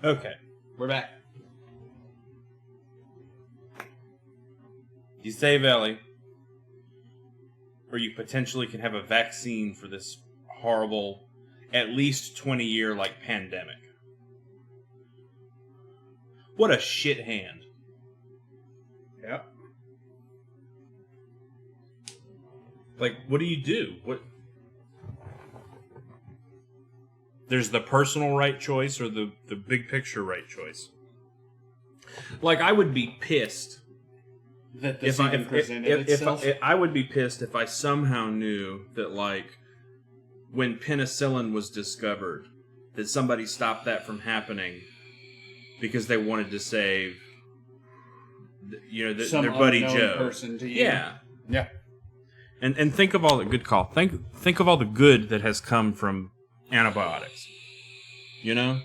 Okay, we're back. You save Ellie, or you potentially can have a vaccine for this horrible, at least 20-year like pandemic. What a shit hand. Yep. Like, what do you do? What? There's the personal right choice or the big picture right choice. Like, I would be pissed That this even presented itself. I would be pissed if I somehow knew that, like, when penicillin was discovered, that somebody stopped that from happening because they wanted to save, their buddy Joe. Person to you. Yeah. Yeah. And think of all the good call. Think of all the good that has come from antibiotics. You know?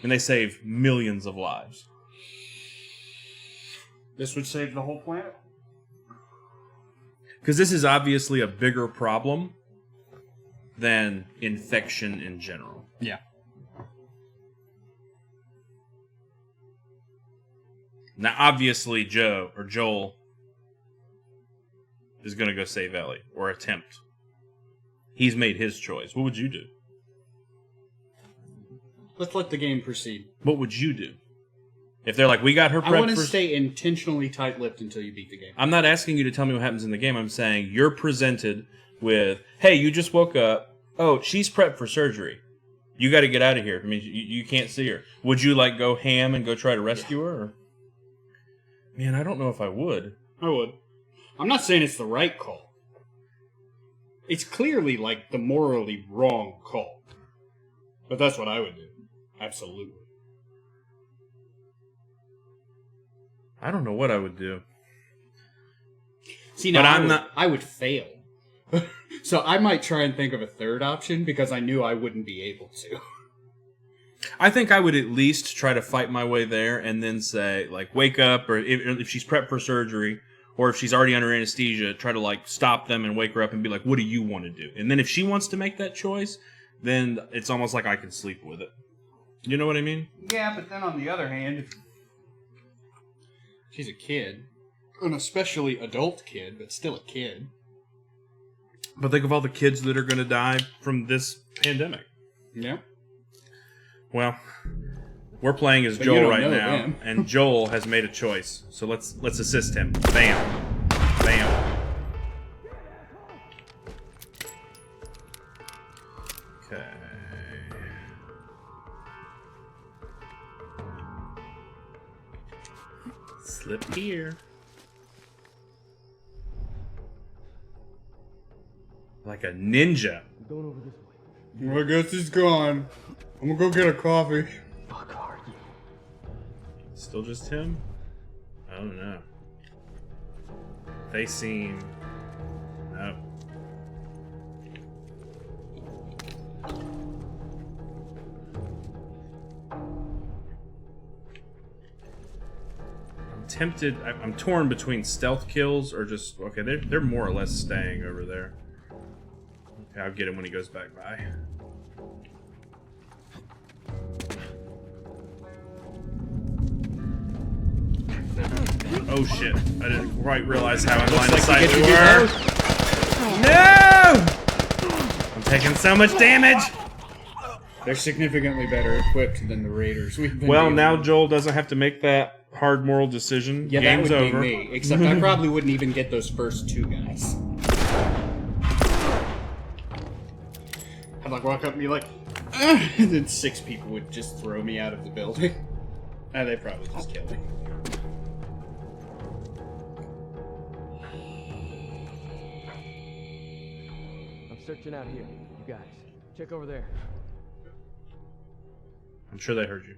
And they save millions of lives. This would save the whole planet? Because this is obviously a bigger problem than infection in general. Yeah. Now, obviously, Joel is going to go save Ellie, or attempt. He's made his choice. What would you do? Let's let the game proceed. What would you do? If they're like, we got her prepped I want to stay intentionally tight-lipped until you beat the game. I'm not asking you to tell me what happens in the game. I'm saying you're presented with, hey, you just woke up. Oh, she's prepped for surgery. You got to get out of here. I mean, you can't see her. Would you, like, go ham and go try to rescue her? Or? Man, I don't know if I would. I would. I'm not saying it's the right call. It's clearly, like, the morally wrong call. But that's what I would do. Absolutely. I don't know what I would do. See, now I would fail. So I might try and think of a third option because I knew I wouldn't be able to. I think I would at least try to fight my way there and then say, like, wake up, or if she's prepped for surgery, or if she's already under anesthesia, try to, like, stop them and wake her up and be like, what do you want to do? And then if she wants to make that choice, then it's almost like I can sleep with it. You know what I mean? Yeah, but then on the other hand, she's a kid. An especially adult kid, but still a kid. But think of all the kids that are going to die from this pandemic. Yeah. Well, we're playing as Joel right now, and Joel has made a choice. So let's assist him. Bam. Bam. Okay. Slip here. Like a ninja. I'm going over this way. Well, I guess he's gone. I'm gonna go get a coffee. Fuck hard. Still just him? I don't know. They seem... No. I'm tempted... I'm torn between stealth kills or just... Okay, they're more or less staying over there. Okay, I'll get him when he goes back by. Oh shit, I didn't quite realize how in line of sight we were. No! I'm taking so much damage! They're significantly better equipped than the Raiders we've been Well, dealing now with. Joel doesn't have to make that hard moral decision. Yeah, Game's that would over. be me. Except I probably wouldn't even get those first two guys. I'd like walk up and be like, "Ugh," and then 6 people would just throw me out of the building. And they'd probably just kill me. I'm searching out here. You guys, check over there. I'm sure they heard you.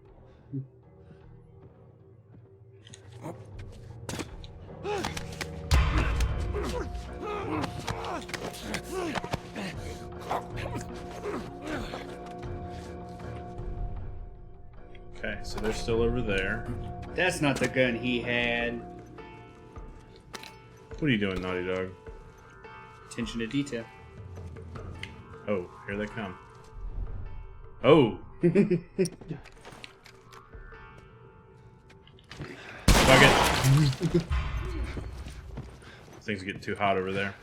Okay, so they're still over there. That's not the gun he had. What are you doing, Naughty Dog? Attention to detail. Oh, here they come. Oh! Fuck it. Things are getting too hot over there.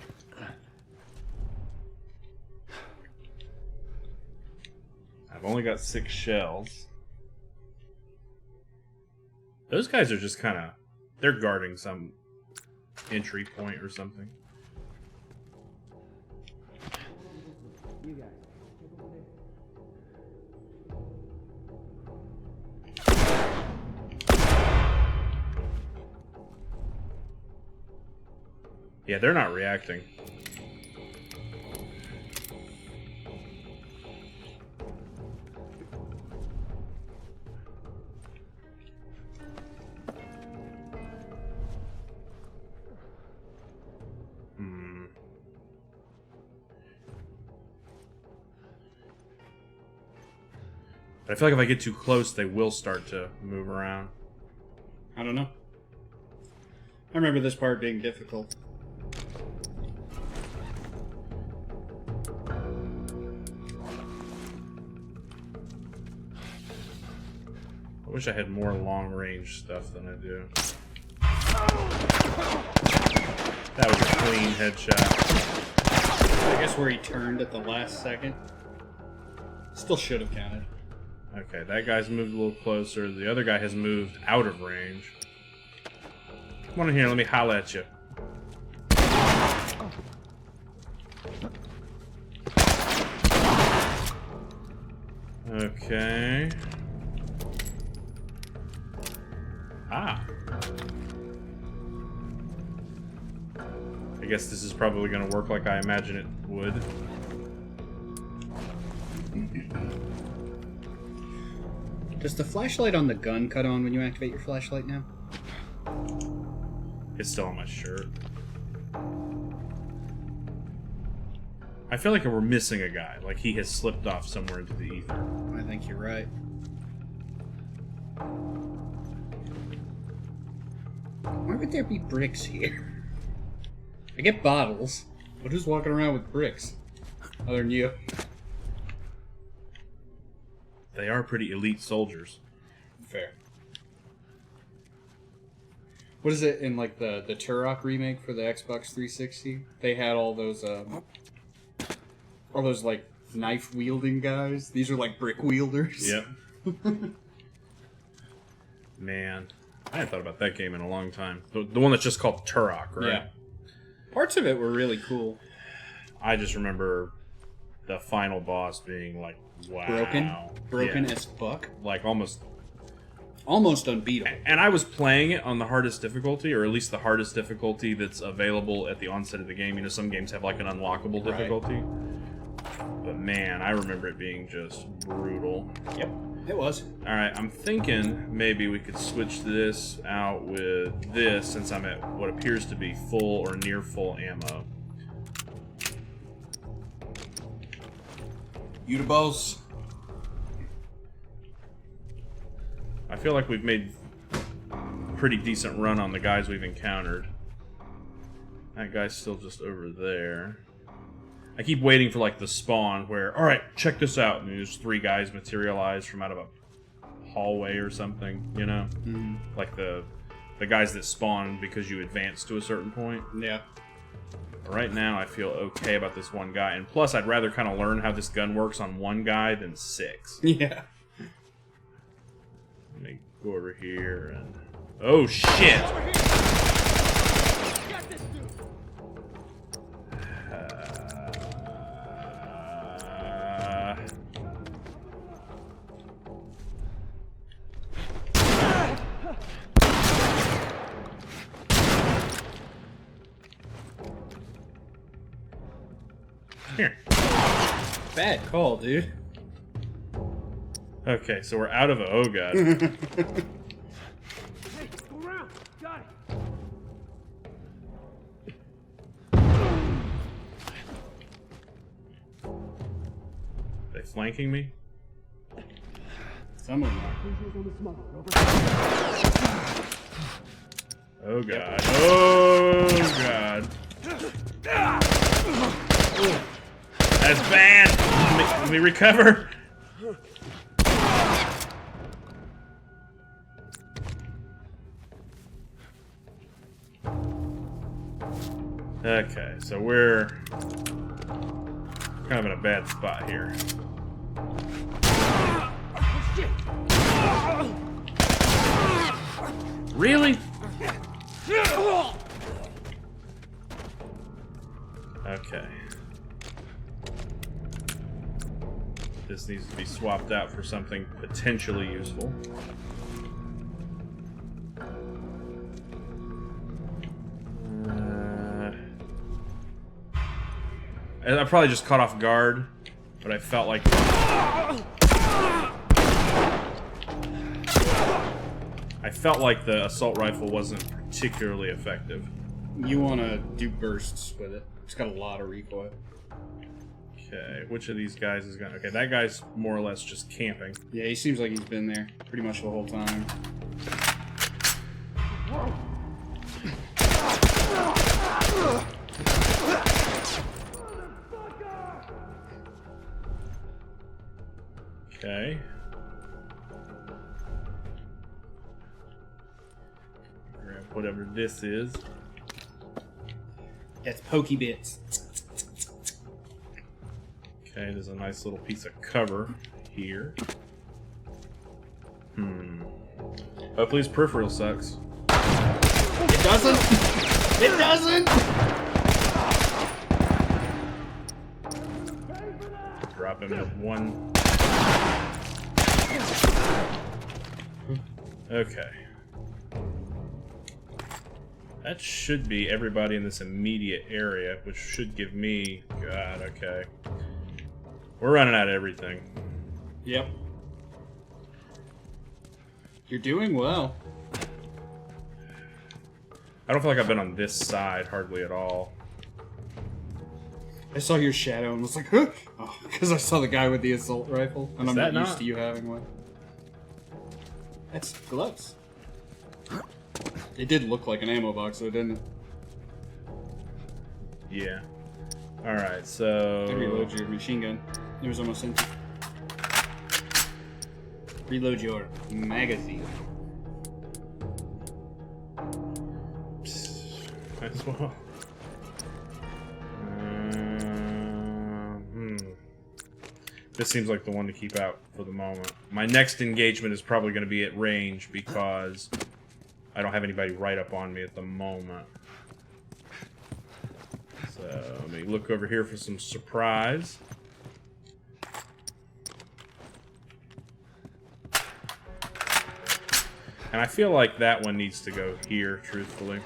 I've only got 6 shells. Those guys are just kind of... They're guarding some entry point or something. You guys. Yeah, they're not reacting. But I feel like if I get too close, they will start to move around. I don't know. I remember this part being difficult. I wish I had more long-range stuff than I do. That was a clean headshot. I guess where he turned at the last second. Still should have counted. Okay, that guy's moved a little closer. The other guy has moved out of range. Come on in here, let me holla at you. Okay. Ah. I guess this is probably going to work like I imagine it would. Does the flashlight on the gun cut on when you activate your flashlight now? It's still on my shirt. I feel like we're missing a guy. Like he has slipped off somewhere into the ether. I think you're right. Why would there be bricks here? I get bottles, but who's walking around with bricks? Other than you. They are pretty elite soldiers. Fair. What is it in like the Turok remake for the Xbox 360? They had all those like knife wielding guys. These are like brick wielders. Yep. Man, I hadn't thought about that game in a long time. The one that's just called Turok, right? Yeah. Parts of it were really cool. I just remember the final boss being like, wow. Broken Yeah. as fuck. Like almost unbeatable. And I was playing it on the hardest difficulty, or at least the hardest difficulty that's available at the onset of the game. You know, some games have like an unlockable difficulty. Right. But man, I remember it being just brutal. Yep, it was. Alright, I'm thinking maybe we could switch this out with this since I'm at what appears to be full or near full ammo. Utabos. I feel like we've made a pretty decent run on the guys we've encountered. That guy's still just over there. I keep waiting for like the spawn where, alright, check this out, and there's 3 guys materialize from out of a hallway or something, you know? Mm. Like the guys that spawn because you advance to a certain point. Yeah. But right now I feel okay about this one guy, and plus I'd rather kind of learn how this gun works on one guy than 6. Yeah. Let me go over here and... Oh shit! Here. Bad call, dude. Okay, so we're out of... Oh god. Hey, go around. Got it. They flanking me? Some of them are. Visuals on the smuggler. Over. Oh god. Oh god. That's bad! Let me recover! Okay, so we're kind of in a bad spot here. Really? Okay. This needs to be swapped out for something potentially useful. I probably just caught off guard, but I felt like... I felt like the assault rifle wasn't particularly effective. You want to do bursts with it. It's got a lot of recoil. Okay, which of these guys is gonna... Okay, that guy's more or less just camping. Yeah, he seems like he's been there pretty much the whole time. Okay. Grab whatever this is. That's pokey bits. Okay, there's a nice little piece of cover here. Hopefully his peripheral sucks. It doesn't! It doesn't! Drop him with one. Okay. That should be everybody in this immediate area, which should give me... God, okay. We're running out of everything. Yep. You're doing well. I don't feel like I've been on this side hardly at all. I saw your shadow and was like, huh? Oh, because I saw the guy with the assault rifle, and I'm not used to you having one. That's gloves. It did look like an ammo box, though, didn't it? Yeah. Alright, so... And reload your machine gun. It was almost empty. Reload your magazine. Might as well. This seems like the one to keep out for the moment. My next engagement is probably going to be at range because I don't have anybody right up on me at the moment. So let me look over here for some surprise. And I feel like that one needs to go here, truthfully.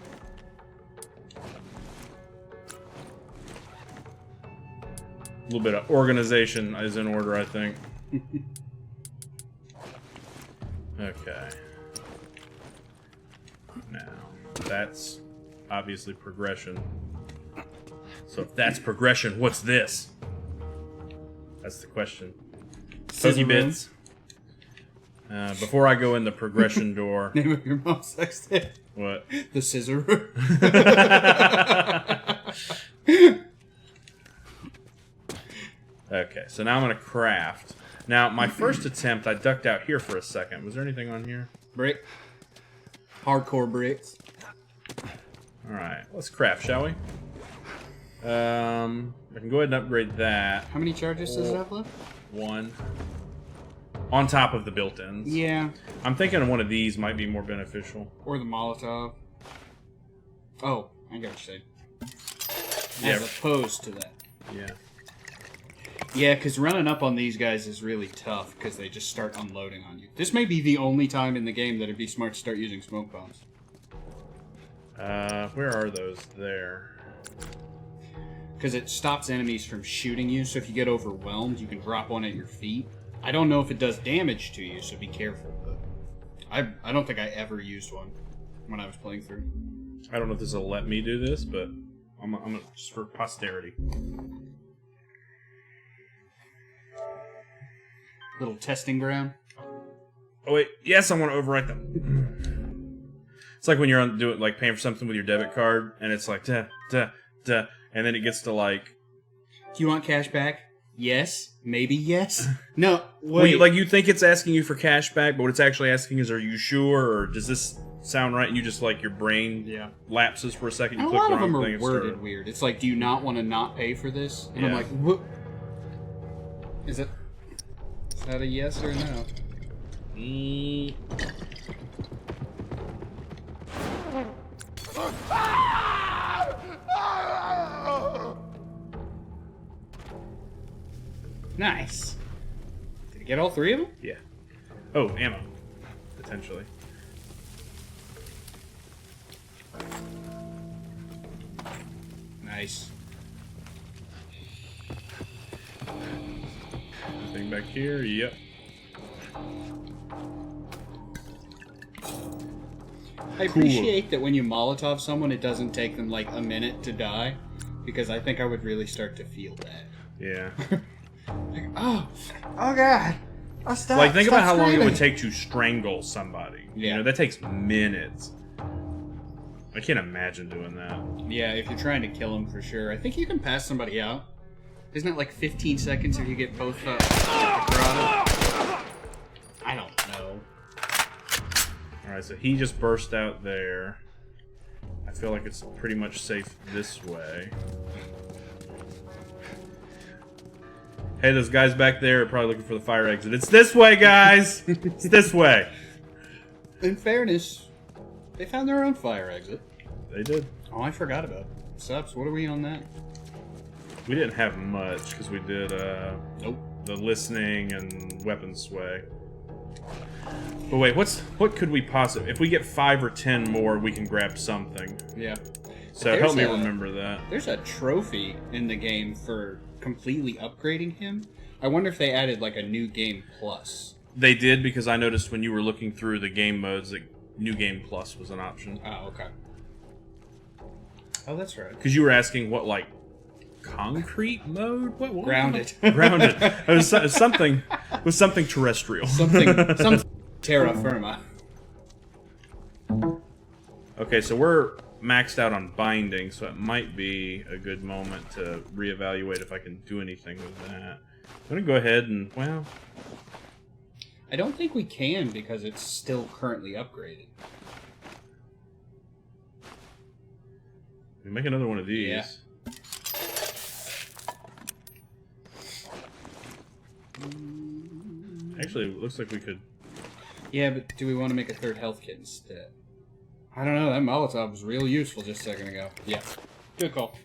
A little bit of organization is in order, I think. Okay. Now, that's obviously progression. So if that's progression, what's this? That's the question. Pokey bits. Before I go in the progression door... Name of your mom's sex tape. What? The scissor room. Okay, so now I'm going to craft. Now, my first attempt, I ducked out here for a second. Was there anything on here? Brick. Hardcore bricks. Alright, let's craft, shall we? I can go ahead and upgrade that. How many charges does it have left? One. On top of the built-ins. Yeah. I'm thinking one of these might be more beneficial. Or the Molotov. Oh, I got what you're saying. Yeah. As opposed to that. Yeah. Yeah, because running up on these guys is really tough because they just start unloading on you. This may be the only time in the game that it'd be smart to start using smoke bombs. Where are those? There. Because it stops enemies from shooting you, so if you get overwhelmed, you can drop one at your feet. I don't know if it does damage to you, so be careful. But I don't think I ever used one when I was playing through. I don't know if this will let me do this, but I'm just for posterity. Little testing ground. Oh wait, yes, I want to overwrite them. It's like when you're on like paying for something with your debit card, and it's like and then it gets to like. Do you want cash back? Yes. Maybe yes. No. Wait. Well, you think it's asking you for cash back, but what it's actually asking is, are you sure, or does this sound right, and you just like your brain lapses for a second. You And a click lot the of wrong them thing are and worded start. weird. It's like, do you not want to not pay for this? And I'm Yeah. like, what? Is that a yes or a no? Nice. Did you get all 3 of them? Yeah. Oh, ammo. Potentially. Nice. Anything back here? Yep. I appreciate that when you Molotov someone, it doesn't take them like a minute to die, because I think I would really start to feel that. Yeah. Like, oh god. Oh, stop. Like, think Stop about how long it screaming. would take to strangle somebody. Yeah. You know, that takes minutes. I can't imagine doing that. Yeah, if you're trying to kill him for sure. I think you can pass somebody out. Isn't it like 15 seconds if you get both the grotto? I don't know. Alright, so he just burst out there. I feel like it's pretty much safe this way. Hey, those guys back there are probably looking for the fire exit. It's this way, guys! It's this way! In fairness, they found their own fire exit. They did. Oh, I forgot about it. Subs, what are we on that? We didn't have much, because we did, Nope. the listening and weapons sway. But wait, what could we possibly... If we get 5 or 10 more, we can grab something. Yeah. So There's help me a- remember that. There's a trophy in the game for completely upgrading him. I wonder if they added like a new game plus. They did, because I noticed when you were looking through the game modes that New Game Plus was an option. Oh, okay. Oh, that's right. Because you were asking what, like, concrete mode? What? Grounded. Grounded. It was something. It was something terrestrial. Some terra firma. Okay, so we're maxed out on binding, so it might be a good moment to reevaluate if I can do anything with that. I'm gonna go ahead and, well, I don't think we can because it's still currently upgraded. we make another one of these. Yeah. Actually, it looks like we could. Yeah, but do we want to make a 3rd health kit instead? I don't know. That Molotov was real useful just a second ago. Yeah. Good call.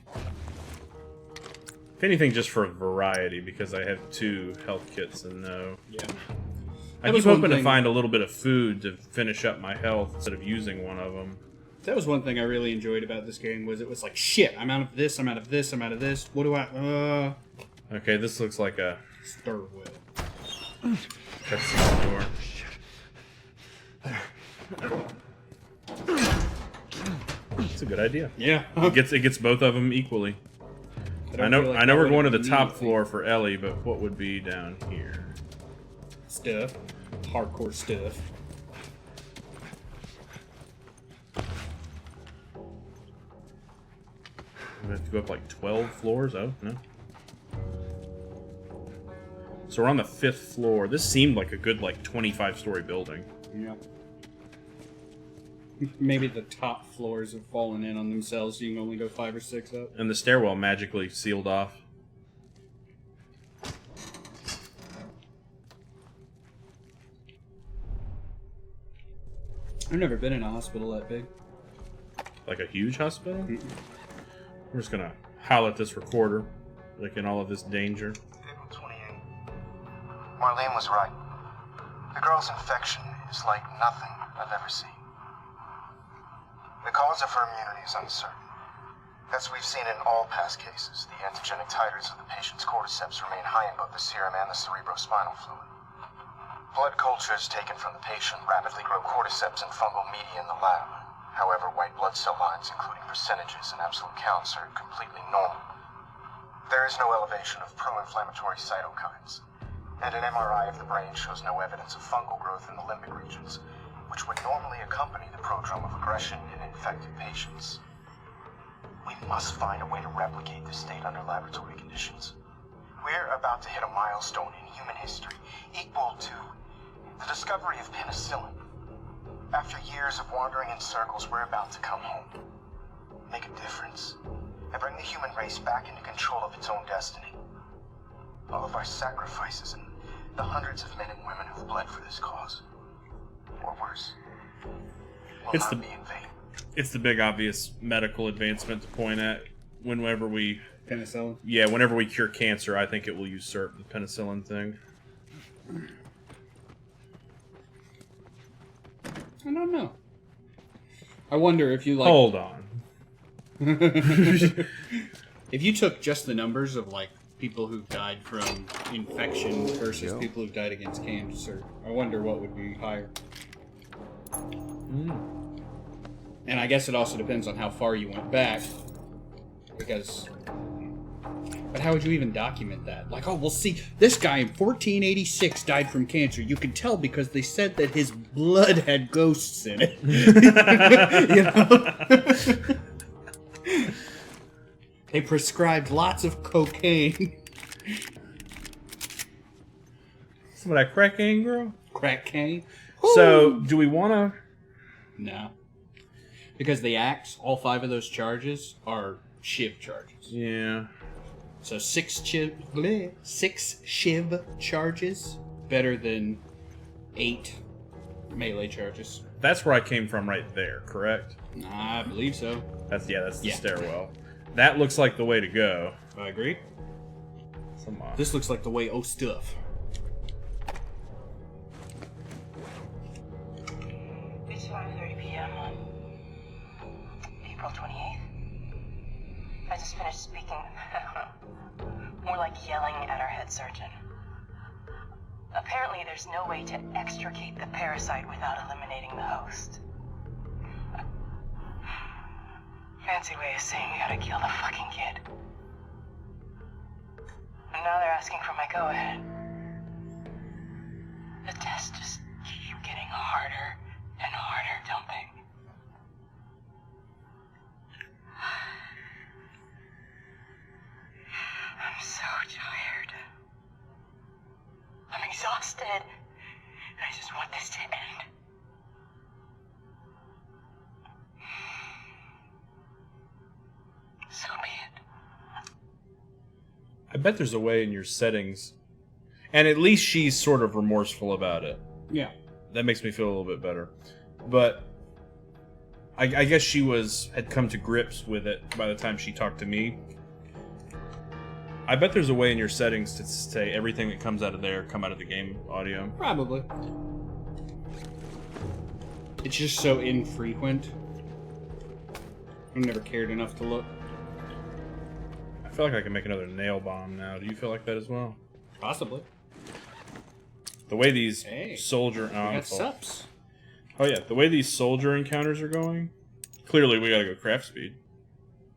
If anything, just for variety, because I have 2 health kits and no. Yeah. I That keep was one hoping to thing- find a little bit of food to finish up my health instead of using one of them. That was one thing I really enjoyed about this game was it was like, shit, I'm out of this, I'm out of this, I'm out of this. What do I... Okay, this looks like a Stir wheel. cutscene door. It's a good idea. Yeah. It gets both of them equally. I know we're going to the top floor for Ellie, but what would be down here? Stuff. Hardcore stuff. We have to go up like 12 floors? Oh, no. So we're on the 5th floor. This seemed like a good, like, 25-story building. Yeah. Maybe the top floors have fallen in on themselves, so you can only go 5 or 6 up. And the stairwell magically sealed off. I've never been in a hospital that big. Like a huge hospital? We're just gonna howl at this recorder, like in all of this danger. April 28. Marlene was right. The girl's infection is like nothing I've ever seen. The cause of her immunity is uncertain. As we've seen in all past cases, the antigenic titers of the patient's cordyceps remain high in both the serum and the cerebrospinal fluid. Blood cultures taken from the patient rapidly grow cordyceps and fungal media in the lab. However, white blood cell lines, including percentages and absolute counts, are completely normal. There is no elevation of pro-inflammatory cytokines, and an MRI of the brain shows no evidence of fungal growth in the limbic regions, which would normally accompany the prodrome of aggression in infected patients. We must find a way to replicate this state under laboratory conditions. We're about to hit a milestone in human history equal to the discovery of penicillin. After years of wandering in circles, we're about to come home. Make a difference. And bring the human race back into control of its own destiny. All of our sacrifices and the hundreds of men and women who've bled for this cause, or worse, will not be in vain. It's the big obvious medical advancement to point at. Whenever we Penicillin? Yeah, whenever we cure cancer, I think it will usurp the penicillin thing. I don't know. I wonder if you like... Hold on. If you took just the numbers of like people who've died from infection versus people who've died against cancer, I wonder what would be higher. And I guess it also depends on how far you went back. Because... But how would you even document that? Like, oh, we'll see, this guy in 1486 died from cancer. You can tell because they said that his blood had ghosts in it. You know? They prescribed lots of cocaine. Some of that crack cane, girl? Crack cane? So, do we want to... No. Because the axe, all 5 of those charges are shiv charges. Yeah. So 6 shiv charges, better than 8 melee charges. That's where I came from right there, correct? I believe so. That's the stairwell. That looks like the way to go. I agree. Come on. This looks like the way stuff. It's 5:30 p.m. on April 28th. I just finished speaking. More like yelling at our head surgeon. Apparently, there's no way to extricate the parasite without eliminating the host. Fancy way of saying we gotta kill the fucking kid. And now they're asking for my go-ahead. The tests just keep getting harder and harder, don't they? I'm so tired. I'm exhausted. And I just want this to end. So be it. I bet there's a way in your settings, and at least she's sort of remorseful about it. Yeah. That makes me feel a little bit better. But I guess she had come to grips with it by the time she talked to me. I bet there's a way in your settings to say everything that comes out of there come out of the game audio. Probably. It's just so infrequent. I've never cared enough to look. I feel like I can make another nail bomb now. Do you feel like that as well? Possibly. The way these We got sups. Oh yeah, the way these soldier encounters are going, clearly we gotta go craft speed.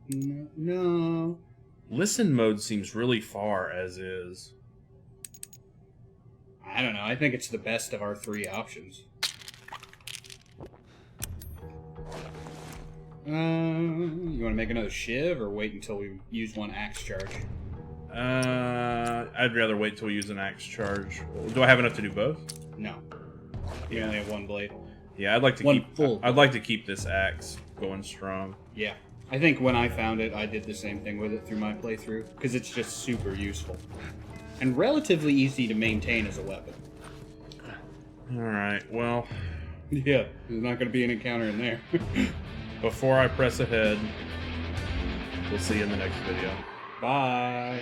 No. Listen mode seems really far as is. I don't know. I think it's the best of our 3 options. You want to make another shiv or wait until we use 1 axe charge? I'd rather wait till we use an axe charge. Do I have enough to do both? No. You only have 1 blade. Yeah, I'd like to One keep. full. I'd like to keep this axe going strong. Yeah. I think when I found it, I did the same thing with it through my playthrough, because it's just super useful. And relatively easy to maintain as a weapon. Alright, well, Yeah, there's not going to be an encounter in there. before I press ahead, we'll see you in the next video. Bye.